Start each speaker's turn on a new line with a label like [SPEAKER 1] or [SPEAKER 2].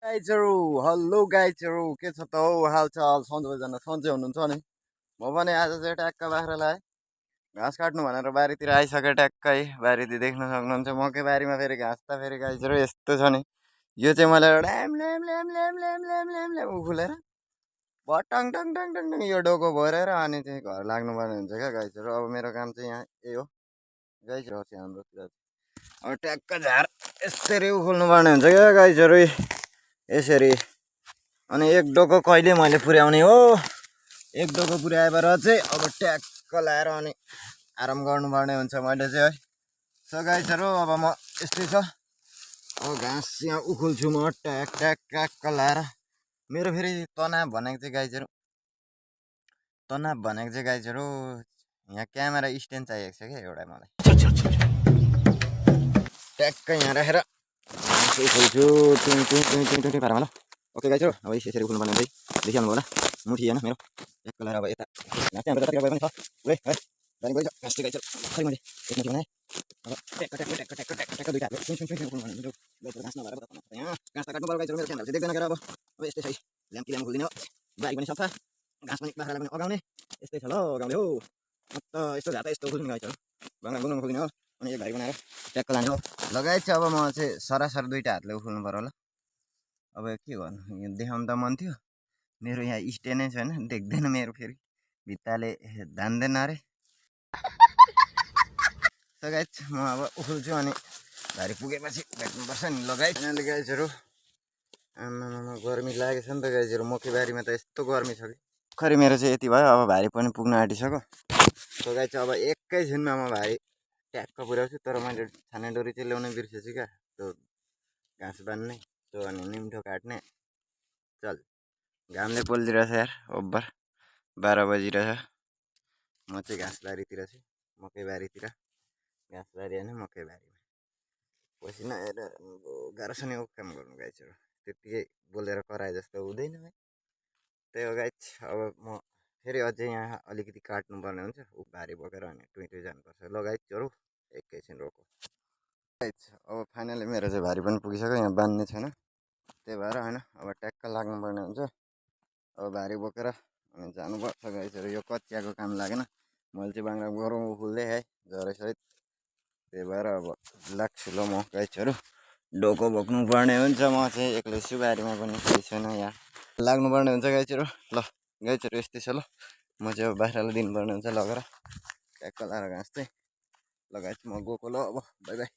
[SPEAKER 1] गाइजहरू hello गाइजहरू के छ त हौ हालचाल सन्चैजना सन्चै हुनुहुन्छ नि म पनि आज चाहिँ ट्याक्क बाख्रालाई घाँस काट्नु भनेर बारीतिर आइसकेँ ट्याक्कै बारीतिर देख्न सक्नुहुन्छ मकै बारीमा फेरि घाँस त फेरि गाइजहरू यस्तो छ नि यो चाहिँ मलाई ल्याम ल्याम ल्याम ल्याम ल्याम ल्याम ल्याम ल्याम उखुलेर भटाङ टङ टङ टङ टङ यो डोको भरेर अनि चाहिँ घर लाग्नुपर्ने हुन्छ क्या गाइजहरू अब मेरो काम चाहिँ यहाँ यही हो गाइजहरू चाहिँ हाम्रोतिर अब ट्याक्क झार यसरी उखुल्नु पर्ने हुन्छ क्या गाइजहरू यसरी अनि एक डोको कहिले मैले पुर्याउने हो एक डोको पुर्याएर चाहिँ अब ट्याक्क लाएर अनि आराम गर्नुपर्ने हुन्छ मैले चाहिँ है सो गाइजहरू अब म यस्तै छ अब घाँस यहाँ उखुल्छु म ट्याक ट्याक ट्याक्क लाएर मेरो फेरि तनाव भनेको चाहिँ गाइजहरू यहाँ क्यामेरा स्ट्यान्ड चाहिएको छ क्या एउटा मलाई ट्याक्क यहाँ राखेर घाँस उखुल्छु टुङ टुङ टुङ टुङ टुङ पारामा ल ओके गाइजहरू अब यसरी उखुल्नु पर्ने हुन्छ देखिहाल्नु होला मुठी होइन मेरो ट्याक्क लाएर अब यता घाँस चाहिँ हाम्रो जतातिर गए पनि छ उयो है जाने गइन्छ घाँस चाहिँ गाइजहरू भर्खरै मैले एक मुठी बनाएँ अब ट्याक्क ट्याक्क ट्याक्क ट्याक्क ट्याक्क ट्याक्क दुइटा हातले छुङ छुङ छुङ उखुल्नु पर्ने हुन्छ गाइजहरू घाँस नभएर यहाँ घाँस त काट्नु पर्यो गाइजहरू मेरो क्यामेरा चाहिँ देख्दैन क्या अब यस्तै छ ल्याम्की ल्याम उखुलिदिने हो बारी पनि सफा घाँस पनि बाख्रालाई पनि अगाउने यस्तै छ ल गाउँले हो त यस्तो घाटा यस्तो उखुल्ने गाइजहरू बाङ्ला गुङ्गा उखुलिदिने हो अनि एक भाइ बनाएर ट्याक्क लाने हो लगायत चाहिँ अब म चाहिँ सरासर दुइटा हातले उखुल्नु पर्यो होला अब के गर्नु देखाउनु त मन थियो मेरो यहाँ स्ट्यान्डै छैन देख्दैन मेरो फेरि भित्ताले धान्दैन अरे लगायत म अब उखुल्छु अनि भारी पुगेपछि भेट्नुपर्छ नि लगायत यहाँले गाइजहरू आमामा गर्मी लागेछ नि त गाइजहरू मकै बारीमा त यस्तो गर्मी छ कि खरि मेरो चाहिँ यति भयो अब भारी पनि पुग्न आँटिसक्यो लगायत चाहिँ अब एकैछिनमा म भारी ट्याक्क पुर्याउँछु तर मैले छाने डोरी चाहिँ ल्याउनै बिर्सेछु क्या त्यो घाँस बान्ने त्यो अनि निम्ठो काट्ने चल घामले पोलिदिरहेछ यार ओभर 12 बजिरहेछ म चाहिँ घाँस बारीतिर छु मकै बारीतिर घाँस बारी होइन मकै बारीमा पसिना हेरेर गाह्रो छ नि काम गर्नु गाइजहरू त्यत्तिकै बोलेर कराए जस्तो हुँदैन है त्यही हो गाइज अब म फेरि अझै यहाँ अलिकति काट्नुपर्ने हुन्छ भारी बोकेर अनि टुइँ जानुपर्छ ल गाइजहरू एकैछिन रोको गाइज अब फाइनली मेरो चाहिँ भारी पनि पुगिसक्यो यहाँ बान्ने छैन त्यही भएर होइन अब ट्याक्क लाग्नुपर्ने हुन्छ अब भारी बोकेर अनि जानुपर्छ गाइजहरू यो कचियाको काम लागेन मैले चाहिँ बाङ्ला गरौँ उखुल्दै है जरासहित त्यही भएर अब लाग्छु ल म गाइजहरू डोको बोक्नु पर्ने हुन्छ म चाहिँ एक्लै छु बारीमा पनि केही छैन यहाँ लाग्नुपर्ने हुन्छ गाइजहरू ल गाइजहरू यस्तै छ ल म चाहिँ अब बाख्रालाई दिनुपर्ने हुन्छ लगेर ट्याक्क लाएर घाँस चाहिँ लगायत म गएको ल अब बाई बाई